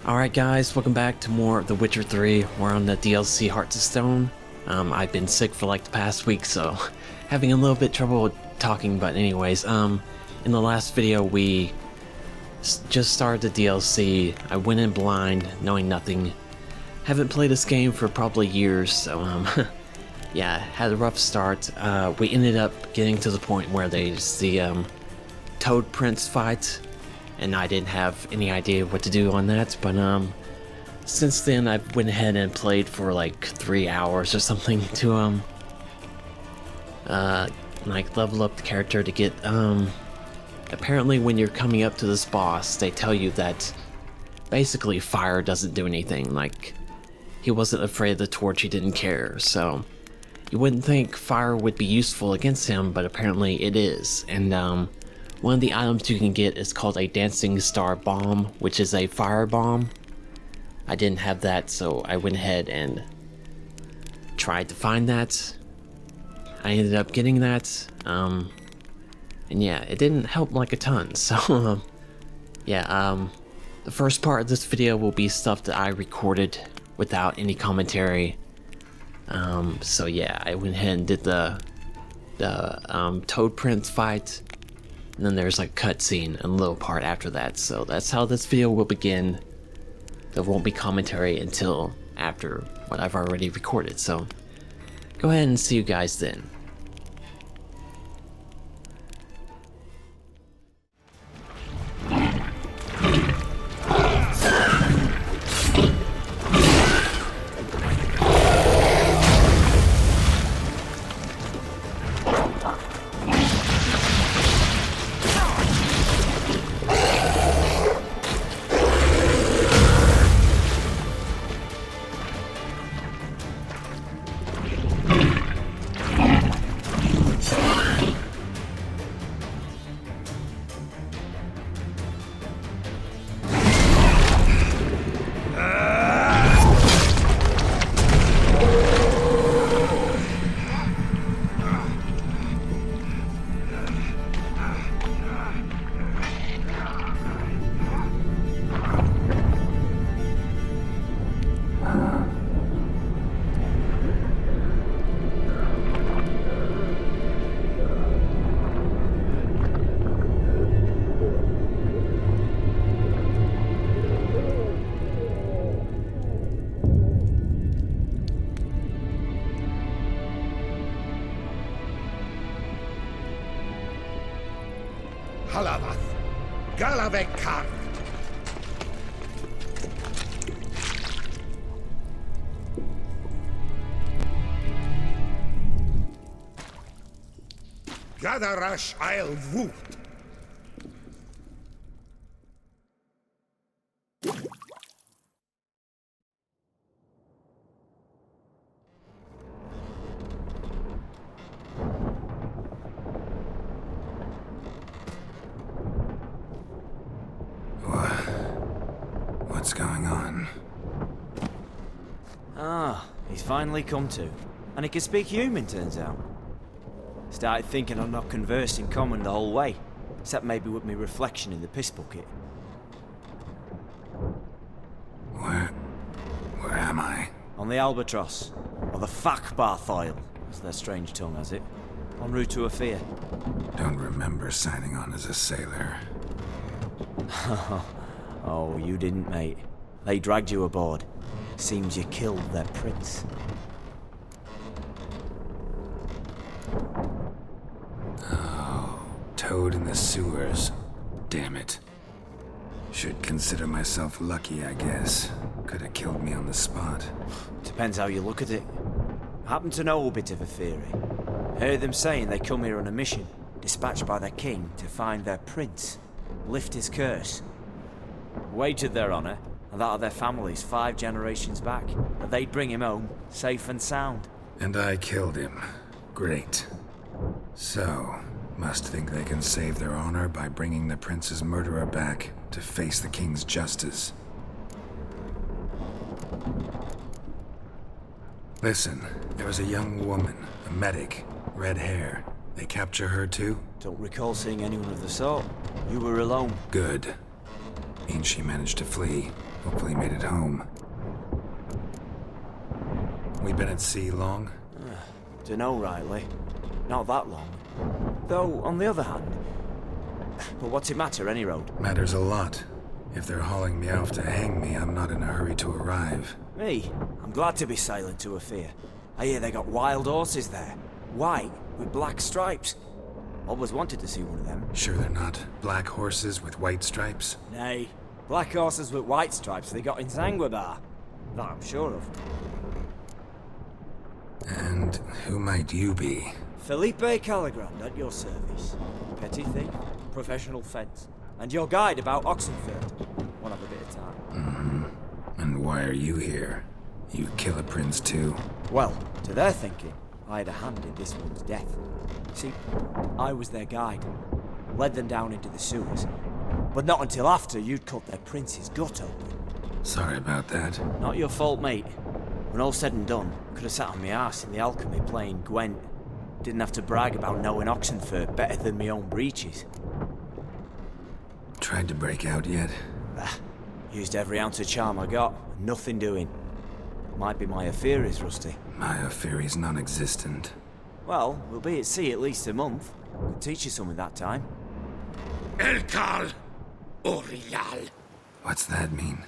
Alright guys, welcome back to more of The Witcher 3. We're on the DLC Hearts of Stone. I've been sick for like the past week, so having a little bit trouble talking, but anyways, in the last video we just started the DLC. I went in blind, knowing nothing. Haven't played this game for probably years, so yeah, had a rough start. We ended up getting to the point where there's the Toad Prince fight. And I didn't have any idea what to do on that, but since then I went ahead and played for like 3 hours or something to like level up the character to get apparently when you're coming up to this boss, they tell you that basically fire doesn't do anything. Like, he wasn't afraid of the torch, he didn't care, so you wouldn't think fire would be useful against him, but apparently it is. And one of the items you can get is called a Dancing Star Bomb, which is a fire bomb. I didn't have that, so I went ahead and tried to find that. I ended up getting that, and yeah, it didn't help like a ton, so yeah, the first part of this video will be stuff that I recorded without any commentary. So yeah, I went ahead and did the Toad Prince fight. And then there's like a cutscene and a little part after that, so that's how this video will begin. There won't be commentary until after what I've already recorded, so go ahead and see you guys then. Halavath, Galavek Karg. Gadarash Isle Woot. What's going on? Ah, he's finally come to. And he can speak human, turns out. Started thinking I'm not conversing common the whole way, except maybe with me reflection in the piss bucket. Where am I? On the Albatross, or the Fakbarthoil, as their strange tongue has it, en route to Ophir. Don't remember signing on as a sailor. Oh, you didn't, mate. They dragged you aboard. Seems you killed their prince. Oh, Toad in the sewers. Damn it. Should consider myself lucky, I guess. Could have killed me on the spot. Depends how you look at it. Happen to know a bit of a theory. Heard them saying they come here on a mission, dispatched by their king to find their prince, lift his curse. Wagered their honor, and that of their families 5 generations back, that they'd bring him home, safe and sound. And I killed him. Great. So, must think they can save their honor by bringing the prince's murderer back to face the king's justice. Listen, there was a young woman, a medic, red hair. They capture her too? Don't recall seeing anyone of the sort. You were alone. Good. Means she managed to flee. Hopefully made it home. We been at sea long? Dunno rightly. Not that long. Though, on the other hand... But what's it matter, any road? Matters a lot. If they're hauling me off to hang me, I'm not in a hurry to arrive. Me? I'm glad to be sailing to Ophir. I hear they got wild horses there. White, with black stripes. Always wanted to see one of them. Sure they're not black horses with white stripes? Nay. Black horses with white stripes they got in Zanguebar. That I'm sure of. And who might you be? Felipe Caligrand at your service. Petty thief, professional fence, and your guide about Oxenfurt. Wanna have a bit of time. And why are you here? You kill a prince too? Well, to their thinking, I had a hand in this one's death. See, I was their guide. Led them down into the sewers. But not until after you'd cut their prince's gut open. Sorry about that. Not your fault, mate. When all's said and done, could have sat on my arse in the alchemy playing Gwent. Didn't have to brag about knowing Oxenfurt better than my own breeches. Tried to break out yet? Used every ounce of charm I got, nothing doing. Might be my affair is rusty. My affair is non-existent. Well, we'll be at sea at least a month. Could teach you something that time. Elkal Orial. What's that mean?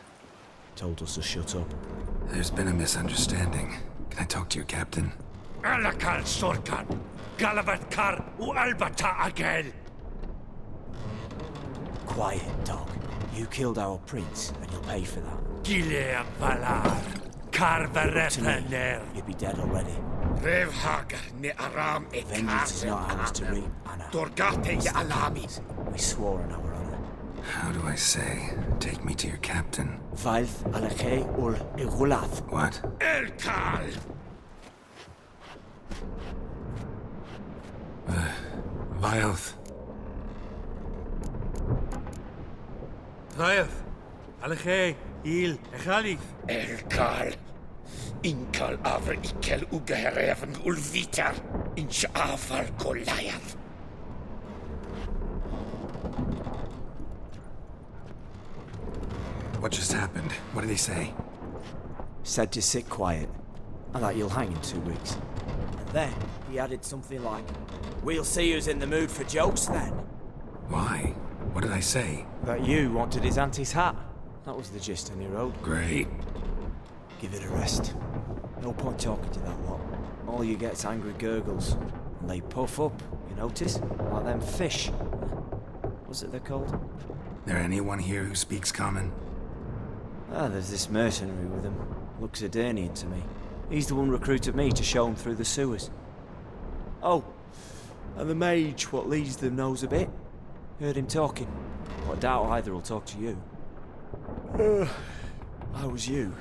Told us to shut up. There's been a misunderstanding. Can I talk to your captain? Alakal Sorkan. Galavat Kar Albata Agel. Quiet, dog. You killed our prince, and you'll pay for that. Gile Valar. Karvarefaner. You'd be dead already. Revhagar ne Aram e Vengeance is not ours to reap, Anna. Dorgate ya Alami. We swore on our honor. How do I say? Take me to your captain. Valth alake ul igulath. What? Elkal. Vioth. Vioth. Alege. Il. Echalith. Elkal. Inkal Avre Ikel Ugehereven Ulvitar. Inch Afar Goliath. What just happened? What did he say? Said to sit quiet, and that you'll hang in 2 weeks. And then he added something like, "We'll see who's in the mood for jokes then." Why? What did I say? That you wanted his auntie's hat. That was the gist on your road. Great. Give it a rest. No point talking to that lot. All you get's angry gurgles. And they puff up, you notice? Like them fish. What's it they're called? There anyone here who speaks common? There's this mercenary with him. Looks Adernian to me. He's the one recruited me to show him through the sewers. Oh, and the mage what leads them knows a bit. Heard him talking. But I doubt either will talk to you. How was you?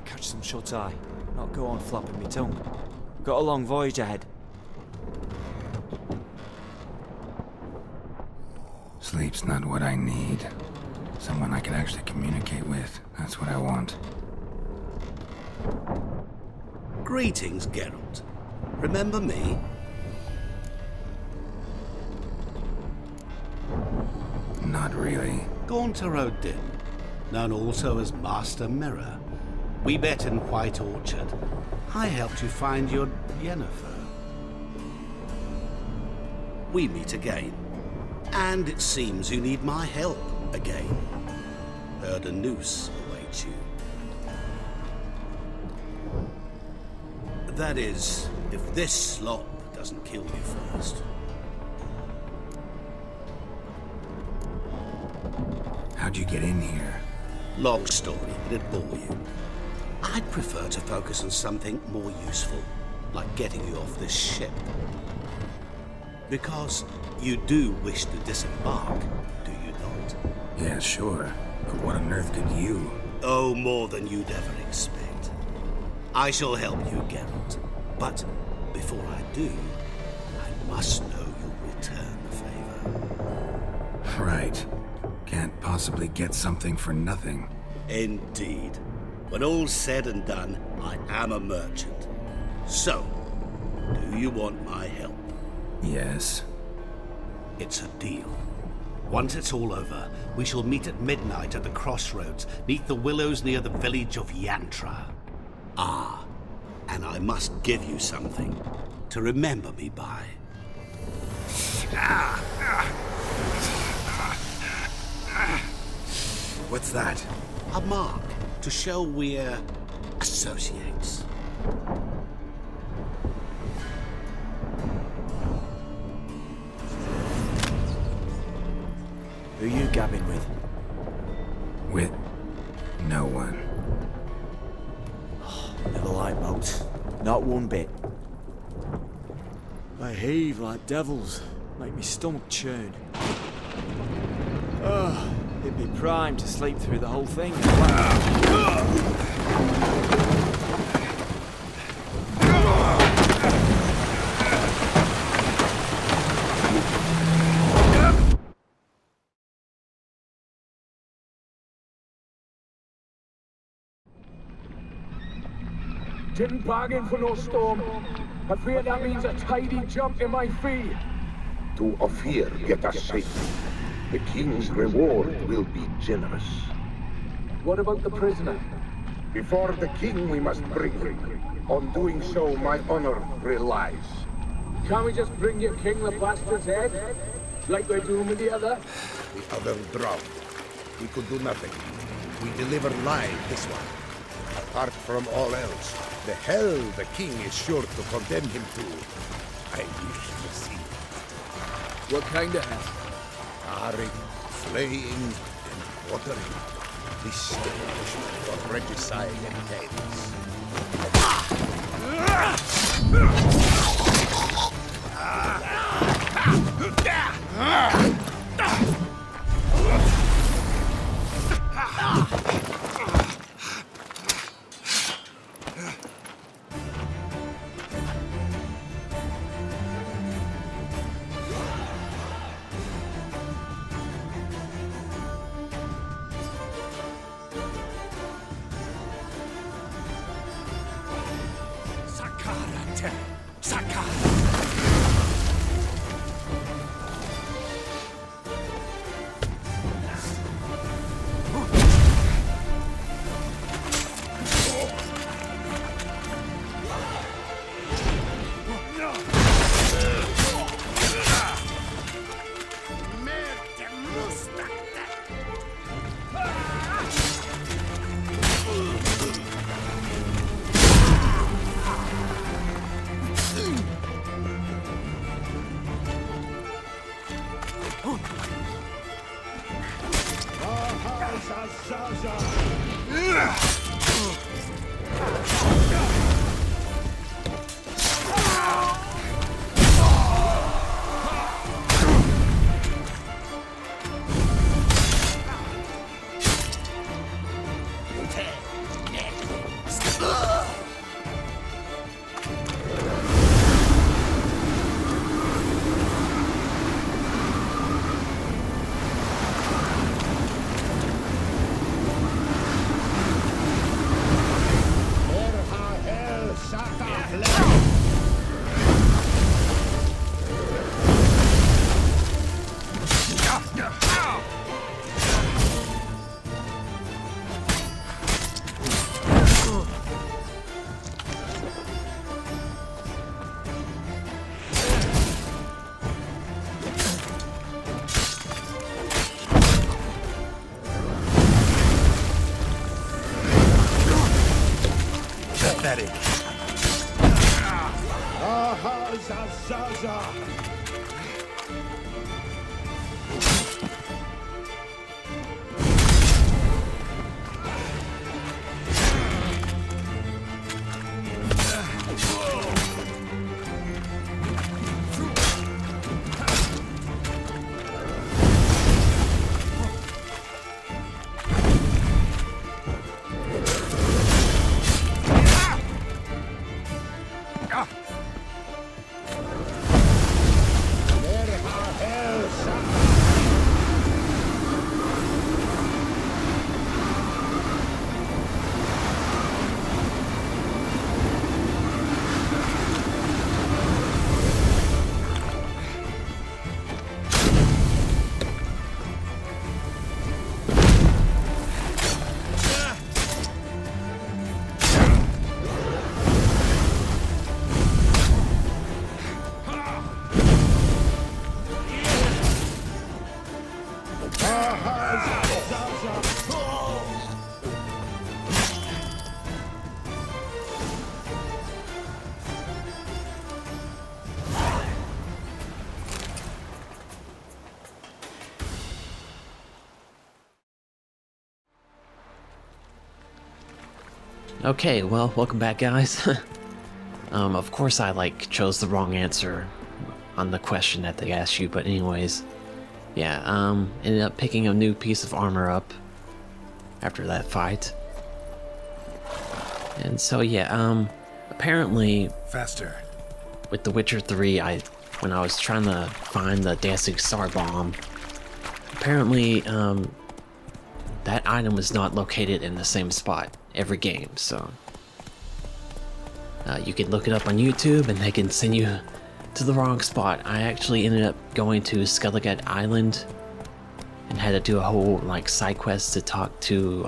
Catch some shut-eye. Not go on flapping me tongue. Got a long voyage ahead. Sleep's not what I need. Someone I can actually communicate with. That's what I want. Greetings, Geralt. Remember me? Not really. Gaunter O'Dimm, known also as Master Mirror. We met in White Orchard. I helped you find your Yennefer. We meet again. And it seems you need my help again. Heard a noose awaits you. That is, if this slop doesn't kill you first. How'd you get in here? Long story, it'd bore you. I'd prefer to focus on something more useful, like getting you off this ship. Because you do wish to disembark, do you not? Yeah, sure. But what on earth could you? Oh, more than you'd ever expect. I shall help you, Geralt. But before I do, I must know you'll return the favor. Right. Can't possibly get something for nothing. Indeed. When all's said and done, I am a merchant. So, do you want my help? Yes. It's a deal. Once it's all over, we shall meet at midnight at the crossroads, neath the willows near the village of Yantra. Ah, and I must give you something to remember me by. What's that? A mark to show we're associates. Who you gabbing with? With no one. Never liked boats. Not one bit. They heave like devils. Make me stomach churn. Oh, it'd be prime to sleep through the whole thing. Didn't bargain for no storm. I fear that means a tidy jump in my fee. To Ophir get us safely. The king's reward will be generous. What about the prisoner? Before the king we must bring him. On doing so, my honor relies. Can't we just bring your king the bastard's head? Like we're doing with the other? The other drowned. We could do nothing. We deliver live this one. Apart from all else, the hell the king is sure to condemn him to, I wish to see. What kind of hell? Tarring, flaying, and quartering. This is the punishment for regicide and tales. Okay, well, welcome back, guys. Of course I, like, chose the wrong answer on the question that they asked you, but anyways. Yeah, ended up picking a new piece of armor up after that fight. And so, yeah, apparently... Faster. With The Witcher 3, when I was trying to find the Dancing Star Bomb, apparently, that item was not located in the same spot every game, so... you can look it up on YouTube and they can send you to the wrong spot. I actually ended up going to Skellige Island and had to do a whole, like, side quest to talk to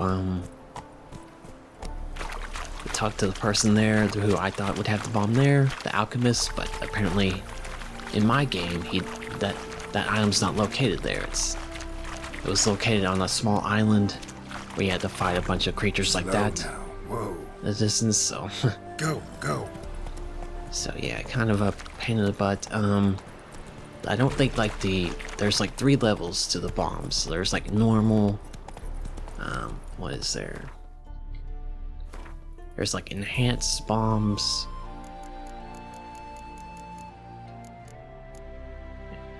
the person there who I thought would have the bomb there, the alchemist, but apparently in my game that item's not located there. It was located on a small island where you had to fight a bunch of creatures like that. Now. Whoa. The distance, so Go. so yeah, kind of a pain in the butt. I don't think like there's like 3 levels to the bombs. So there's like normal, what is there? There's like enhanced bombs.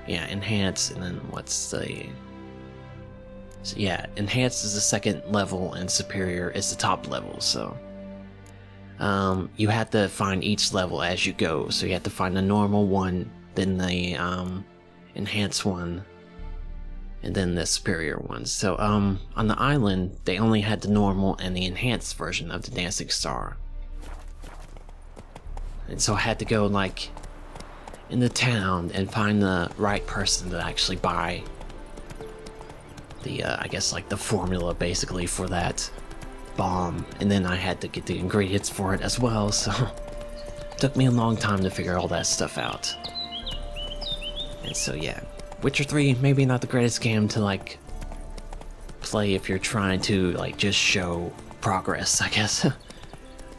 Yeah, enhanced, and then what's the... So yeah, enhanced is the second level and superior is the top level, so... you have to find each level as you go, so you have to find the normal one, then the enhanced one, and then the superior one. So on the island, they only had the normal and the enhanced version of the Dancing Star. And so I had to go like in the town and find the right person to actually buy the, I guess like the formula basically for that bomb, and then I had to get the ingredients for it as well, so it took me a long time to figure all that stuff out. And so yeah, Witcher 3, maybe not the greatest game to like play if you're trying to like just show progress, I guess.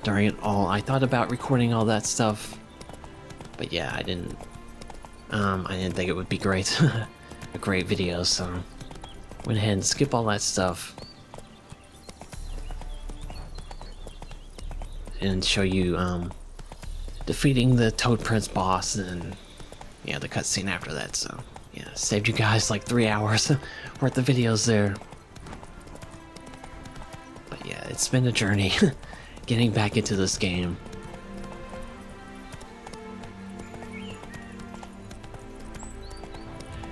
During it all, I thought about recording all that stuff, but yeah, I didn't think it would be great, a great video, so went ahead and skip all that stuff and show you defeating the Toad Prince boss and yeah, the cutscene after that. So yeah, saved you guys like 3 hours worth of videos there. But yeah, it's been a journey getting back into this game.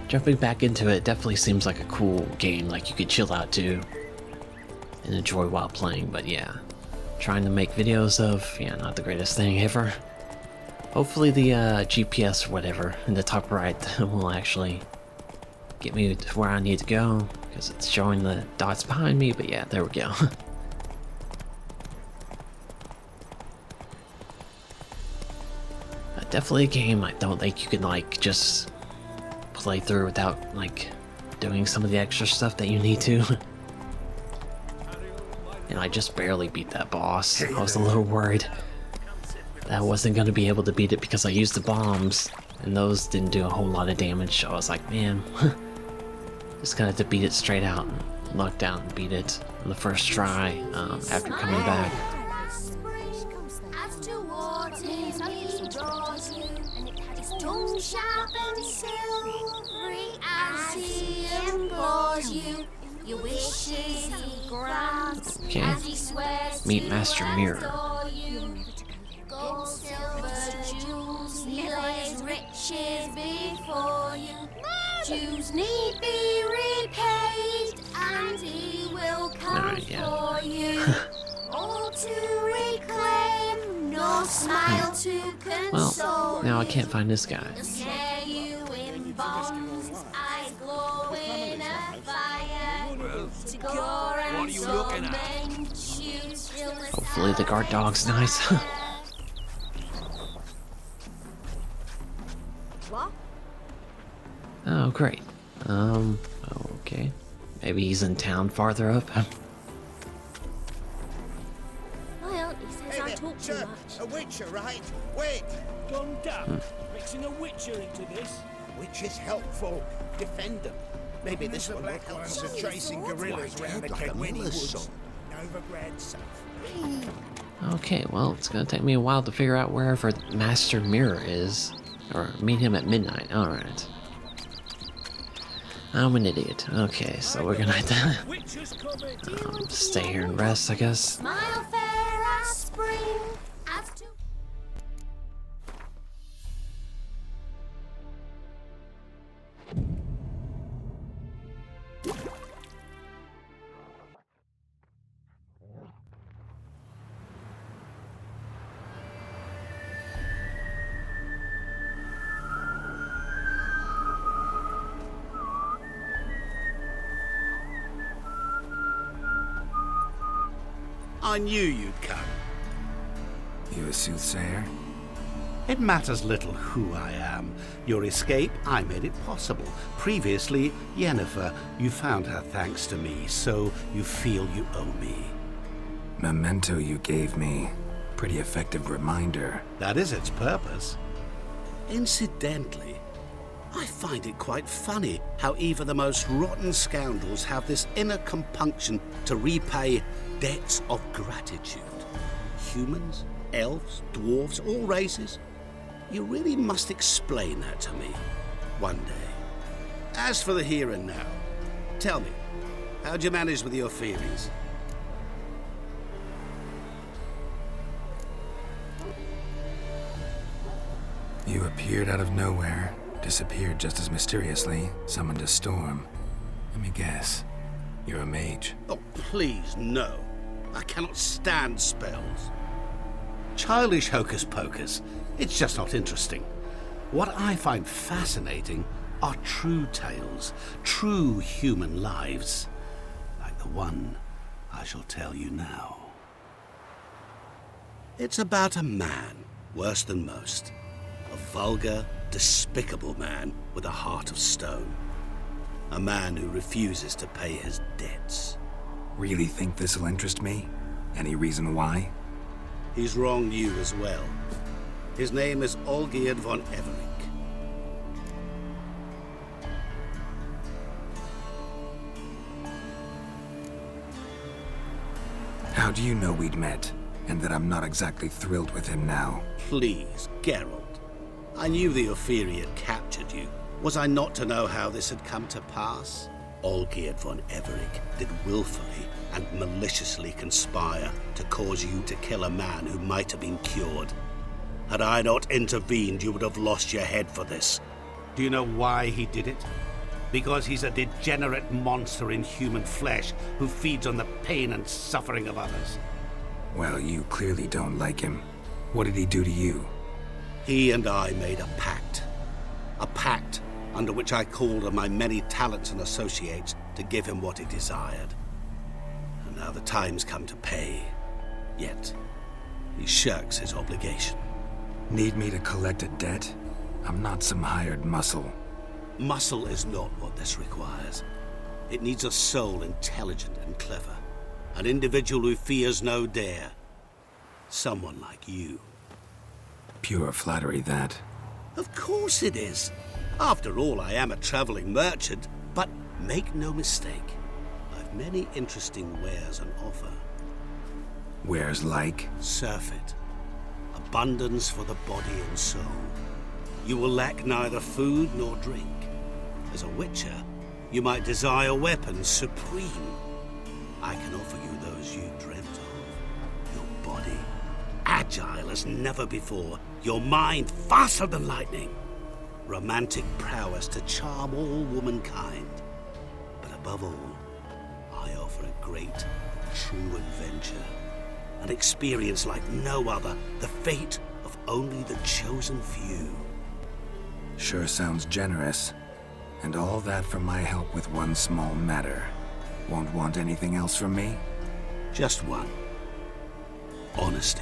Jumping back into it definitely seems like a cool game, like you could chill out to and enjoy while playing, but yeah, trying to make videos of, yeah, not the greatest thing ever. Hopefully the GPS or whatever in the top right will actually get me to where I need to go, because it's showing the dots behind me, but yeah, there we go. Definitely a game I don't think you can like just play through without like doing some of the extra stuff that you need to. And I just barely beat that boss. I was a little worried that I wasn't going to be able to beat it because I used the bombs, and those didn't do a whole lot of damage. So I was like, man, just gonna have to beat it straight out and luck down and beat it on the first try after coming back. Okay, meet Master Mirror. Gold, silver, jewels, he lays riches before you. Jews need be repaid, and he will come for you. All to reclaim, no smile to console. Well, now I can't find this guy. Snare you in bonds, eyes glow in a fire. To gore and torment you till the Hopefully the guard dog's nice. What? Oh, great. Okay. Maybe he's in town farther up. My auntie says I talk too much. A witcher, right? Wait! Gone down. Mixing a witcher into this. Witch is helpful. Defend them. Maybe this will help. Ones are chasing gorillas round the Kegwini woods. Overbred self. Okay, well, it's gonna take me a while to figure out wherever Master Mirror is. Or meet him at midnight. Alright. I'm an idiot. Okay, so we're gonna have to stay here and rest, I guess. Smile fair as spring, as to I knew you'd come. You a soothsayer? It matters little who I am. Your escape, I made it possible. Previously, Yennefer, you found her thanks to me, so you feel you owe me. Memento you gave me. Pretty effective reminder. That is its purpose. Incidentally, I find it quite funny how even the most rotten scoundrels have this inner compunction to repay debts of gratitude. Humans, elves, dwarves, all races. You really must explain that to me one day. As for the here and now, tell me, how'd you manage with your theories? You appeared out of nowhere, disappeared just as mysteriously, summoned a storm. Let me guess. You're a mage. Oh, please, no. I cannot stand spells. Childish hocus pocus. It's just not interesting. What I find fascinating are true tales, true human lives, like the one I shall tell you now. It's about a man, worse than most. A vulgar, despicable man with a heart of stone. A man who refuses to pay his debts. Really think this'll interest me? Any reason why? He's wronged you as well. His name is Olgierd von Everec. How do you know we'd met, and that I'm not exactly thrilled with him now? Please, Geralt. I knew the Ophiri had captured you. Was I not to know how this had come to pass? Olgierd von Everec did willfully and maliciously conspire to cause you to kill a man who might have been cured. Had I not intervened, you would have lost your head for this. Do you know why he did it? Because he's a degenerate monster in human flesh who feeds on the pain and suffering of others. Well, you clearly don't like him. What did he do to you? He and I made a pact. A pact under which I called on my many talents and associates to give him what he desired. And now the time's come to pay. Yet, he shirks his obligation. Need me to collect a debt? I'm not some hired muscle. Muscle is not what this requires. It needs a soul intelligent and clever. An individual who fears no dare. Someone like you. Pure flattery, that. Of course it is. After all, I am a traveling merchant, but make no mistake, I've many interesting wares on offer. Wares like? Surfeit. Abundance for the body and soul. You will lack neither food nor drink. As a witcher, you might desire weapons supreme. I can offer you those you dreamt of. Your body, agile as never before. Your mind, faster than lightning. Romantic prowess to charm all womankind. But above all, I offer a great, true adventure. An experience like no other, the fate of only the chosen few. Sure sounds generous. And all that for my help with one small matter. Won't want anything else from me? Just one. Honesty.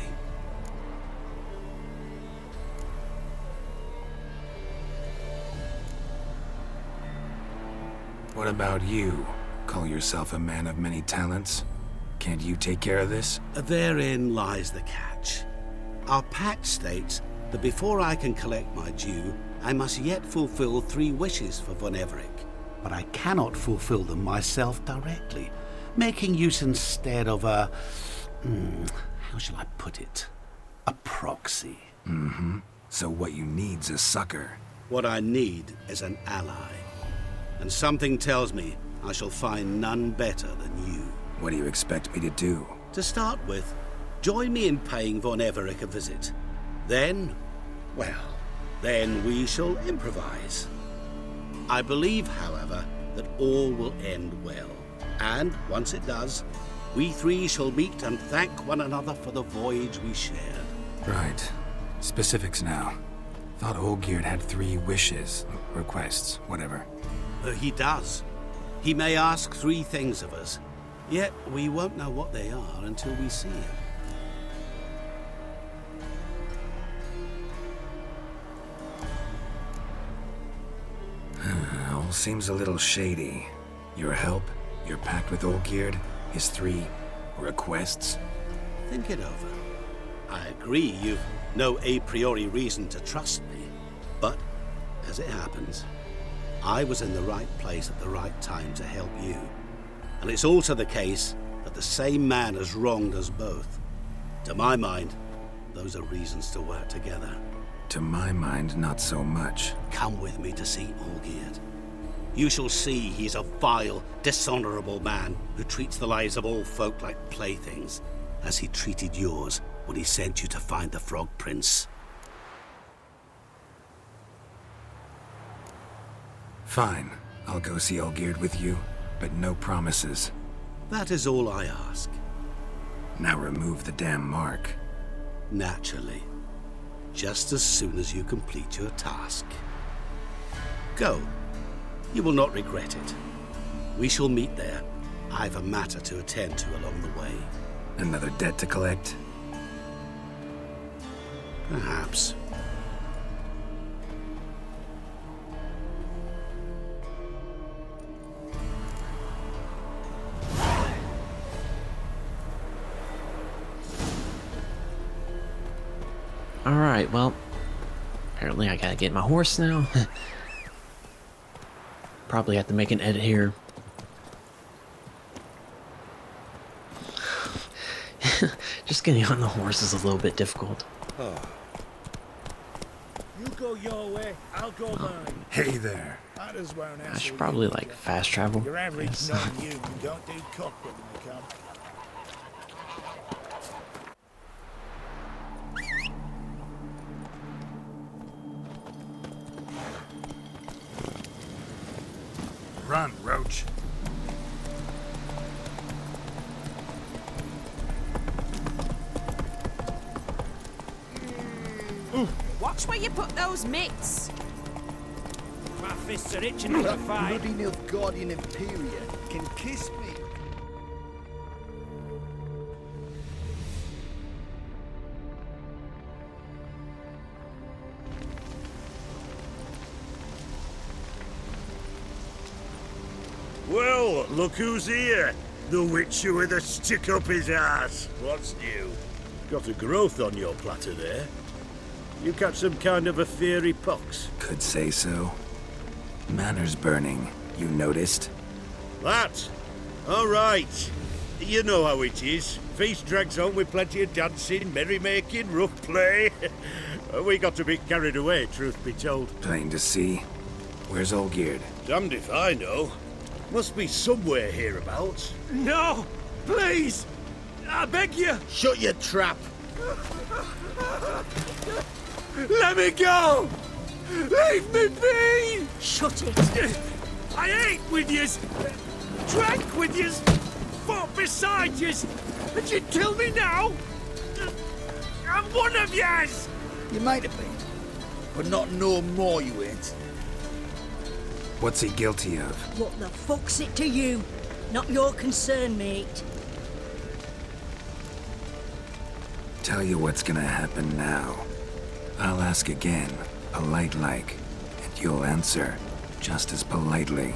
What about you? Call yourself a man of many talents? Can't you take care of this? Therein lies the catch. Our pact states that before I can collect my due, I must yet fulfill 3 wishes for von Everec. But I cannot fulfill them myself directly, making use instead of a... how shall I put it? A proxy. Mm-hmm. So what you need's a sucker. What I need is an ally. And something tells me I shall find none better than you. What do you expect me to do? To start with, join me in paying von Everec a visit. Then, well, then we shall improvise. I believe, however, that all will end well. And once it does, we three shall meet and thank one another for the voyage we shared. Right. Specifics now. Thought Olgierd had 3 wishes, requests, whatever. He does. He may ask 3 things of us, yet we won't know what they are until we see him. All seems a little shady. Your help, your pact with Olgierd, his 3 requests. Think it over. I agree you've no a priori reason to trust me, but as it happens, I was in the right place at the right time to help you. And it's also the case that the same man has wronged us both. To my mind, those are reasons to work together. To my mind, not so much. Come with me to see Olgierd. You shall see he's a vile, dishonorable man who treats the lives of all folk like playthings, as he treated yours when he sent you to find the Frog Prince. Fine. I'll go see Olgierd with you, but no promises. That is all I ask. Now remove the damn mark. Naturally. Just as soon as you complete your task. Go. You will not regret it. We shall meet there. I've a matter to attend to along the way. Another debt to collect? Perhaps. Alright, well, apparently I gotta get my horse now. Probably have to make an edit here. Just getting on the horse is a little bit difficult. You go your way, I'll go mine. Hey there. That is where an I asshole should probably you like get. fast travel. Your average Yes. non-human don't do cockpit when they come. Run, Roach. Watch where you put those mitts. My fists are itching for a fight. Bloody Nilfgaardian Imperia can kiss me. Well, look who's here. The Witcher with a stick up his ass. What's new? Got a growth on your platter there. You catch some kind of a fiery pox? Could say so. Manners burning, you noticed? That? All right. You know how it is. Feast drags on with plenty of dancing, merrymaking, rough play. We got a bit carried away, truth be told. Plain to see. Where's Olgierd? Damned if I know. Must be somewhere hereabouts. No! Please! I beg you! Shut your trap! Let me go! Leave me be! Shut it. I ate with yous, drank with yous, fought beside yous, and you'd kill me now? I'm one of yous! You might have been, but not no more you ain't. What's he guilty of? What the fuck's it to you? Not your concern, mate. Tell you what's gonna happen now. I'll ask again, polite like, and you'll answer, just as politely.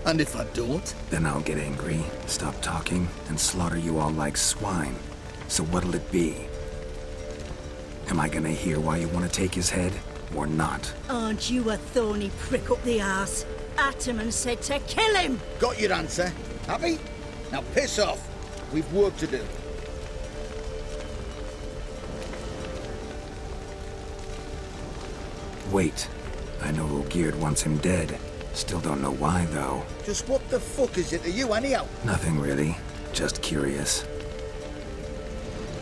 And if I don't? Then I'll get angry, stop talking, and slaughter you all like swine. So what'll it be? Am I gonna hear why you want to take his head, or not? Aren't you a thorny prick up the arse? Ataman said to kill him! Got your answer. Happy? Now piss off. We've work to do. wait. I know Olgierd wants him dead. Still don't know why, though. Just what the fuck is it to you, anyhow? Nothing really. Just curious.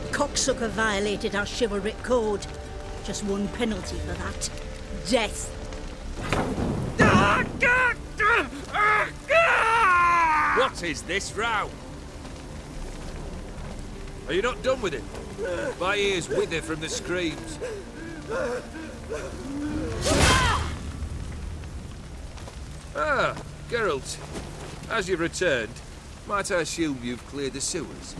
Cocksucker violated our chivalric code. Just one penalty for that. Death. What is this row? Are you not done with it? My ears wither from the screams. Ah, Geralt. As you've returned, might I assume you've cleared the sewers?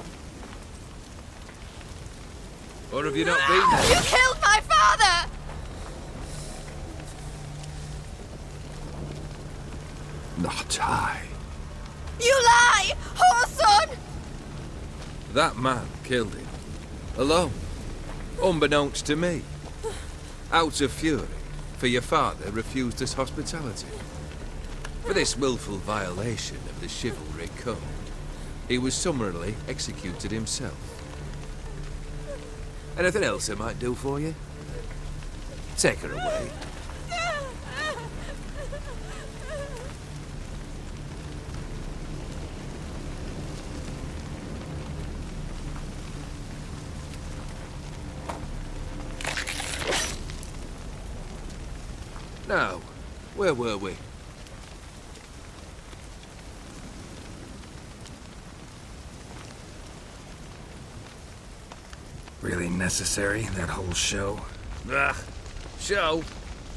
Or have you not been there? You killed my father! Not I. You lie! Whoreson! That man killed him. Alone. Unbeknownst to me. Out of fury, for your father refused us hospitality. For this willful violation of the chivalry code, he was summarily executed himself. Anything else I might do for you? Take her away. Now, where were we? Really necessary, that whole show? Ah, show?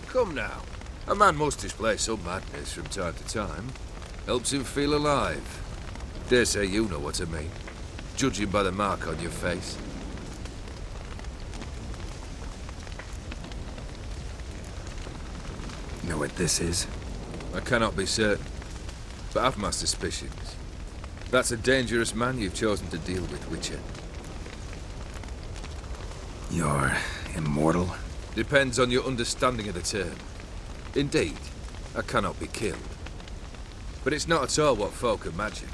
Come now. A man must display some madness from time to time. Helps him feel alive. Dare say you know what I mean, judging by the mark on your face. Know what this is? I cannot be certain, but I've my suspicions. That's a dangerous man you've chosen to deal with, Witcher. You're immortal? Depends on your understanding of the term. Indeed, I cannot be killed. But it's not at all what folk imagine.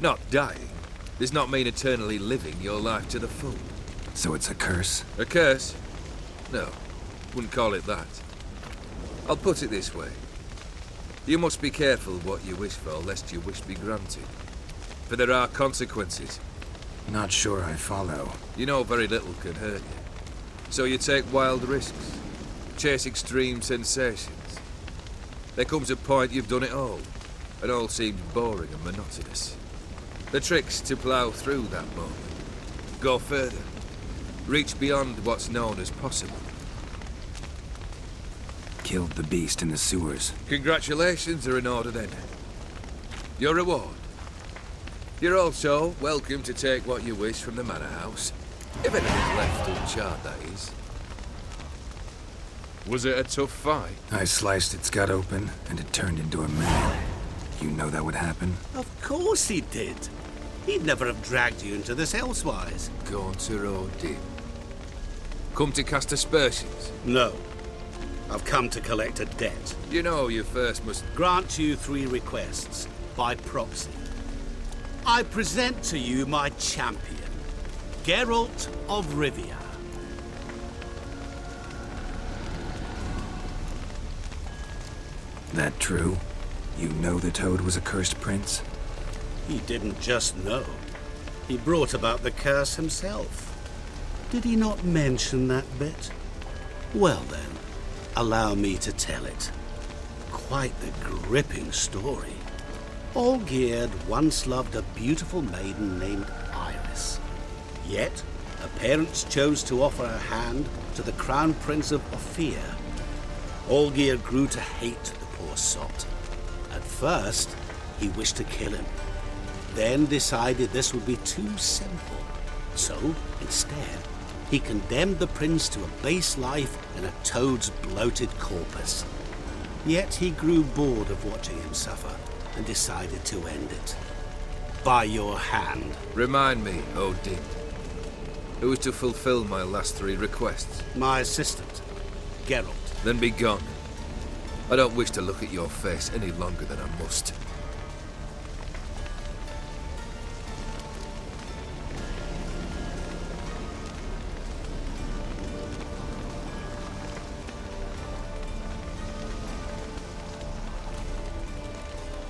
Not dying does not mean eternally living your life to the full. So it's a curse? A curse? No, wouldn't call it that. I'll put it this way. You must be careful what you wish for, lest your wish be granted. For there are consequences. Not sure I follow. You know very little can hurt you. So you take wild risks. Chase extreme sensations. There comes a point you've done it all, and all seems boring and monotonous. The trick's to plough through that moment. Go further. Reach beyond what's known as possible. Killed the beast in the sewers. Congratulations are in order then. Your reward. You're also welcome to take what you wish from the manor house. If anything's left uncharred, that is. Was it a tough fight? I sliced its gut open, and it turned into a man. You know that would happen? Of course he did. He'd never have dragged you into this elsewise. Gaunter O'Dimm. Come to cast aspersions? No. I've come to collect a debt. You know you first must grant you 3 requests, by proxy. I present to you my champion, Geralt of Rivia. That true? You know the Toad was a cursed prince? He didn't just know. He brought about the curse himself. Did he not mention that bit? Well then, allow me to tell it. Quite the gripping story. Olgierd once loved a beautiful maiden named Iris. Yet, her parents chose to offer her hand to the Crown Prince of Ophir. Olgierd grew to hate the poor sot. At first, he wished to kill him. Then decided this would be too simple. So, instead, he condemned the prince to a base life in a toad's bloated corpus. Yet he grew bored of watching him suffer and decided to end it. By your hand. Remind me, O'Dimm. Who is to fulfill my last 3 requests? My assistant, Geralt. Then be gone. I don't wish to look at your face any longer than I must.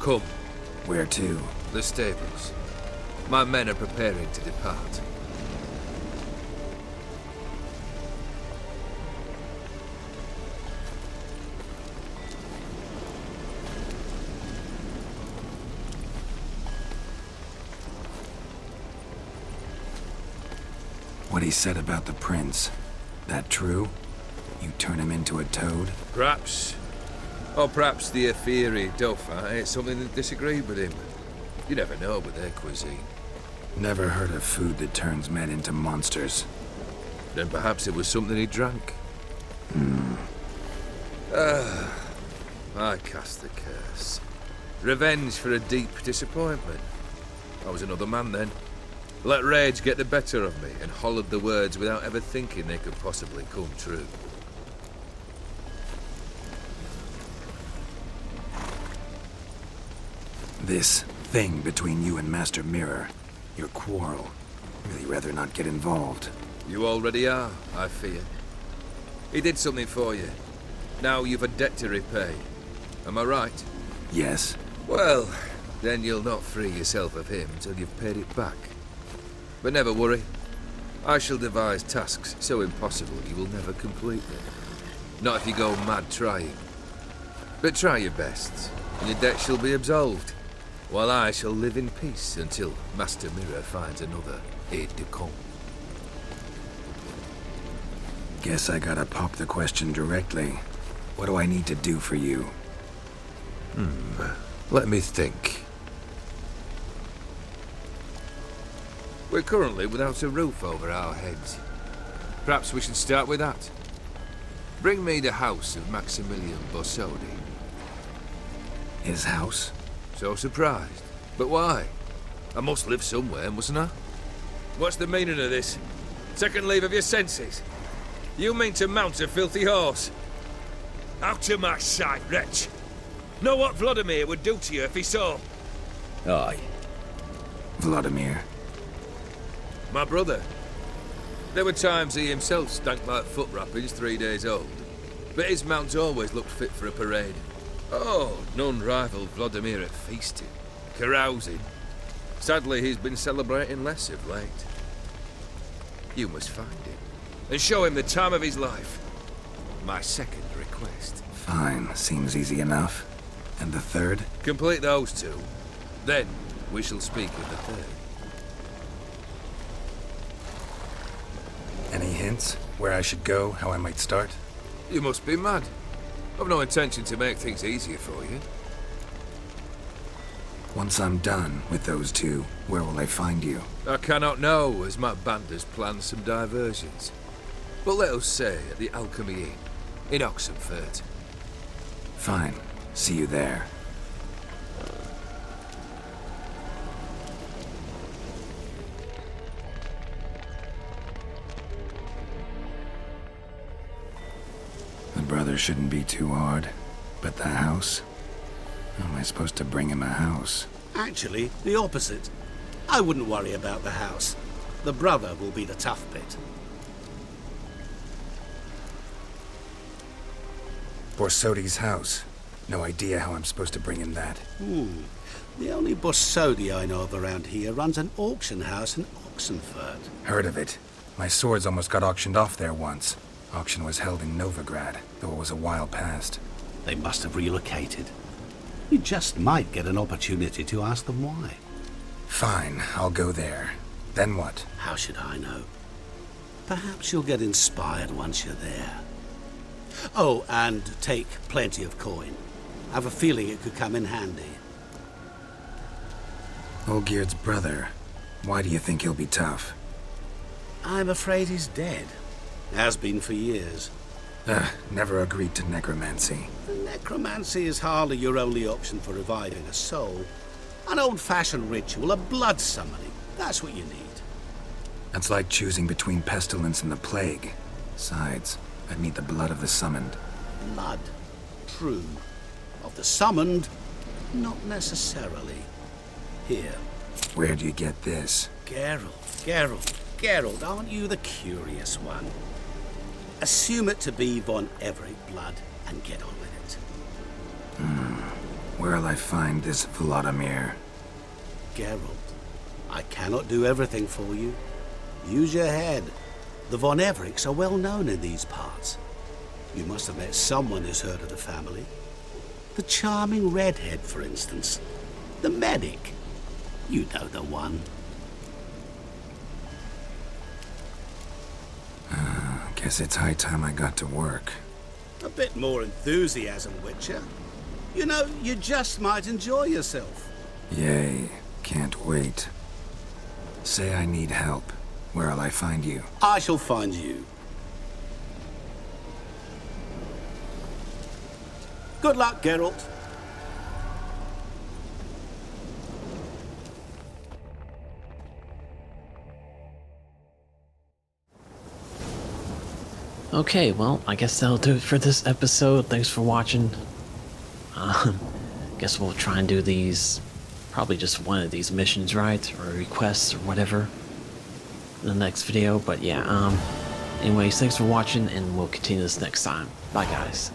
Come. Where to? The stables. My men are preparing to depart. What he said about the prince, that true? You turn him into a toad? Perhaps. Or perhaps the Aetheri Dauphin ate something that disagreed with him. You never know with their cuisine. Never heard of food that turns men into monsters. Then perhaps it was something he drank. I cast the curse. Revenge for a deep disappointment. I was another man then. Let rage get the better of me and hollered the words without ever thinking they could possibly come true. This thing between you and Master Mirror, your quarrel, really rather not get involved. You already are, I fear. He did something for you. Now you've a debt to repay. Am I right? Yes. Well, then you'll not free yourself of him till you've paid it back. But never worry. I shall devise tasks so impossible you will never complete them. Not if you go mad trying. But try your best, and your debt shall be absolved, while I shall live in peace until Master Mirror finds another aide-de-camp. Guess I gotta pop the question directly. What do I need to do for you? Let me think. We're currently without a roof over our heads. Perhaps we should start with that. Bring me the house of Maximilian Borsodi. His house? So surprised. But why? I must live somewhere, mustn't I? What's the meaning of this? Second leave of your senses? You mean to mount a filthy horse? Out of my sight, wretch! Know what Vladimir would do to you if he saw? Aye. Vladimir. My brother. There were times he himself stank like foot wrappings 3 days old. But his mount always looked fit for a parade. Oh, none rivaled Vladimir at feasting, carousing. Sadly, he's been celebrating less of late. You must find him, and show him the time of his life. My second request. Fine, seems easy enough. And the third? Complete those two. Then, we shall speak of the third. Any hints? Where I should go? How I might start? You must be mad. I've no intention to make things easier for you. Once I'm done with those two, where will I find you? I cannot know, as my band has planned some diversions. But let us say at the Alchemy Inn, in Oxenfurt. Fine. See you there. The brother shouldn't be too hard. But the house? How am I supposed to bring him a house? Actually, the opposite. I wouldn't worry about the house. The brother will be the tough bit. Borsodi's house. No idea how I'm supposed to bring him that. The only Borsodi I know of around here runs an auction house in Oxenfurt. Heard of it. My swords almost got auctioned off there once. Auction was held in Novigrad, though it was a while past. They must have relocated. You just might get an opportunity to ask them why. Fine, I'll go there. Then what? How should I know? Perhaps you'll get inspired once you're there. Oh, and take plenty of coin. I have a feeling it could come in handy. Olgierd's brother. Why do you think he'll be tough? I'm afraid he's dead. Has been for years. Never agreed to necromancy. Necromancy is hardly your only option for reviving a soul. An old-fashioned ritual, a blood summoning. That's what you need. That's like choosing between pestilence and the plague. Besides, I'd need the blood of the summoned. Blood. True. Of the summoned, not necessarily. Here. Where do you get this? Geralt, aren't you the curious one? Assume it to be von Everec blood and get on with it. Where'll I find this Vladimir? Geralt, I cannot do everything for you. Use your head. The von Everecs are well known in these parts. You must have met someone who's heard of the family. The charming redhead, for instance. The medic. You know the one. Guess it's high time I got to work. A bit more enthusiasm, Witcher. You know, you just might enjoy yourself. Yay, can't wait. Say I need help. Where'll I find you? I shall find you. Good luck, Geralt. Okay, well, I guess that'll do it for this episode. Thanks for watching. Guess we'll try and do these, probably just one of these missions, right? Or requests or whatever in the next video. But yeah, anyways, thanks for watching and we'll continue this next time. Bye, guys.